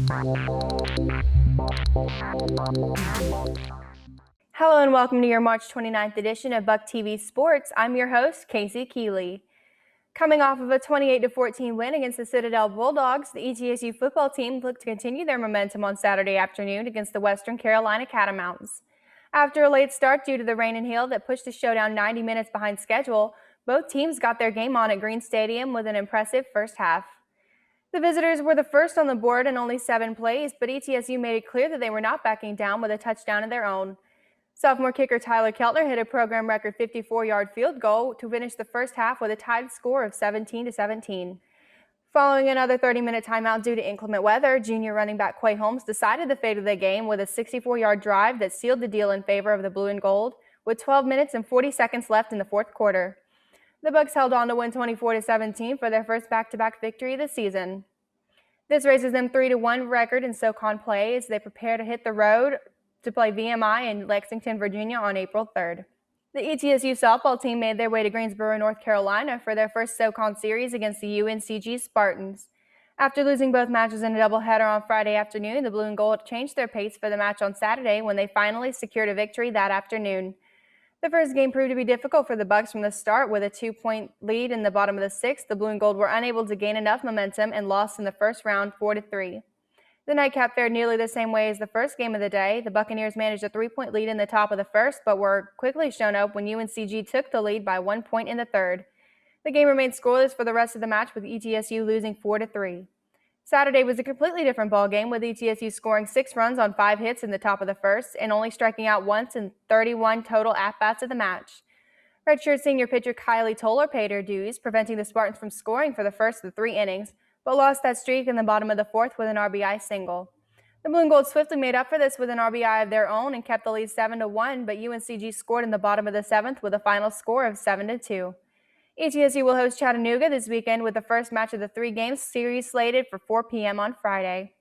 Hello and welcome to your March 29th edition of BucTv Sports. I'm your host, Casey Keeley. Coming off of a 28-14 win against the Citadel Bulldogs, the ETSU football team looked to continue their momentum on Saturday afternoon against the Western Carolina Catamounts. After a late start due to the rain and hail that pushed the showdown 90 minutes behind schedule, both teams got their game on at Green Stadium with an impressive first half. The visitors were the first on the board in only 7 plays, but ETSU made it clear that they were not backing down with a touchdown of their own. Sophomore kicker Tyler Keltner hit a program record 54-yard field goal to finish the first half with a tied score of 17-17. Following another 30-minute timeout due to inclement weather, junior running back Quay Holmes decided the fate of the game with a 64-yard drive that sealed the deal in favor of the blue and gold, with 12 minutes and 40 seconds left in the fourth quarter. The Bucs held on to win 24-17 for their first back-to-back victory this season. This raises them 3-1 record in SoCon play as they prepare to hit the road to play VMI in Lexington, Virginia on April 3rd. The ETSU softball team made their way to Greensboro, North Carolina for their first SoCon series against the UNCG Spartans. After losing both matches in a doubleheader on Friday afternoon, the Blue and Gold changed their pace for the match on Saturday when they finally secured a victory that afternoon. The first game proved to be difficult for the Bucs from the start. With a 2-point lead in the bottom of the sixth, the Blue and Gold were unable to gain enough momentum and lost in the first round 4-3. The nightcap fared nearly the same way as the first game of the day. The Buccaneers managed a 3-point lead in the top of the first, but were quickly shown up when UNCG took the lead by 1 point in the third. The game remained scoreless for the rest of the match, with ETSU losing 4-3. Saturday was a completely different ballgame, with ETSU scoring 6 runs on 5 hits in the top of the first and only striking out once in 31 total at-bats of the match. Redshirt senior pitcher Kylie Toller paid her dues, preventing the Spartans from scoring for the first of the 3 innings, but lost that streak in the bottom of the fourth with an RBI single. The Blue and Gold swiftly made up for this with an RBI of their own and kept the lead 7-1, but UNCG scored in the bottom of the seventh with a final score of 7-2. ETSU will host Chattanooga this weekend with the first match of the 3-game series slated for 4 p.m. on Friday.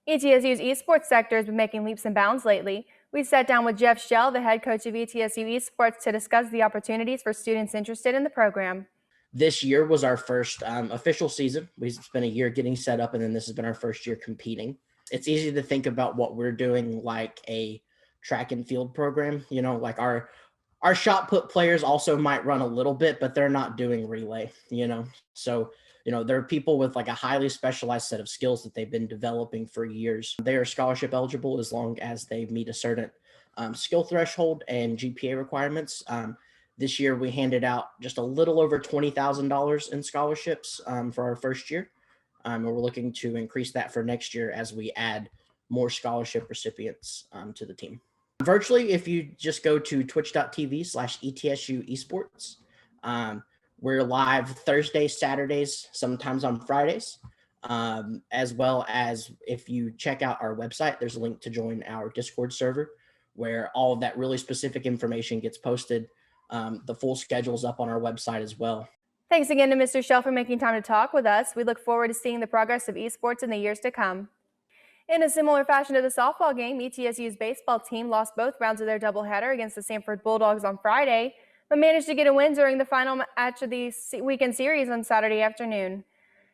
ETSU's esports sector has been making leaps and bounds lately. We sat down with Jeff Shell, the head coach of ETSU Esports, to discuss the opportunities for students interested in the program. This year was our first official season. We spent a year getting set up, and then this has been our first year competing. It's easy to think about what we're doing like a track and field program. You know, like our shot put players also might run a little bit, but they're not doing relay, you know. So, you know, there are people with like a highly specialized set of skills that they've been developing for years. They are scholarship eligible as long as they meet a certain skill threshold and GPA requirements. This year, we handed out just a little over $20,000 in scholarships for our first year. And we're looking to increase that for next year as we add more scholarship recipients to the team. Virtually, if you just go to twitch.tv/ETSU Esports, we're live Thursdays, Saturdays, sometimes on Fridays, as well as if you check out our website, there's a link to join our Discord server where all of that really specific information gets posted. The full schedule's up on our website as well. Thanks again to Mr. Shell for making time to talk with us. We look forward to seeing the progress of esports in the years to come. In a similar fashion to the softball game, ETSU's baseball team lost both rounds of their doubleheader against the Sanford Bulldogs on Friday, but managed to get a win during the final match of the weekend series on Saturday afternoon.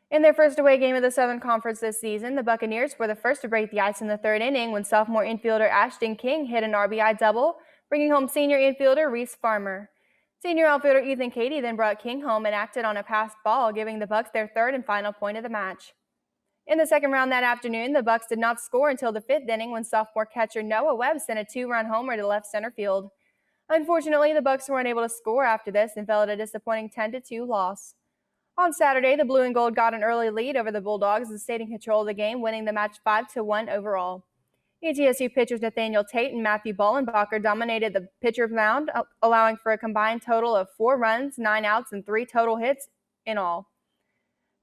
In their first away game of the Southern Conference this season, the Buccaneers were the first to break the ice in the third inning when sophomore infielder Ashton King hit an RBI double, bringing home senior infielder Reese Farmer. Senior outfielder Ethan Cady then brought King home and acted on a passed ball, giving the Bucs their third and final point of the match. In the second round that afternoon, the Bucs did not score until the fifth inning when sophomore catcher Noah Webb sent a 2-run homer to left center field. Unfortunately, the Bucs were unable to score after this and fell at a disappointing 10-2 loss. On Saturday, the Blue and Gold got an early lead over the Bulldogs and stayed in control of the game, winning the match 5-1 overall. ETSU pitchers Nathaniel Tate and Matthew Ballenbacher dominated the pitcher's mound, allowing for a combined total of 4 runs, 9 outs, and 3 total hits in all.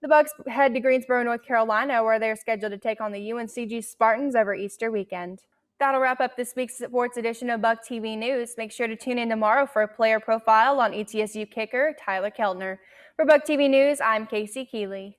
The Bucs head to Greensboro, North Carolina, where they are scheduled to take on the UNCG Spartans over Easter weekend. That'll wrap up this week's sports edition of BucTv News. Make sure to tune in tomorrow for a player profile on ETSU kicker Tyler Keltner. For BucTv News, I'm Casey Keeley.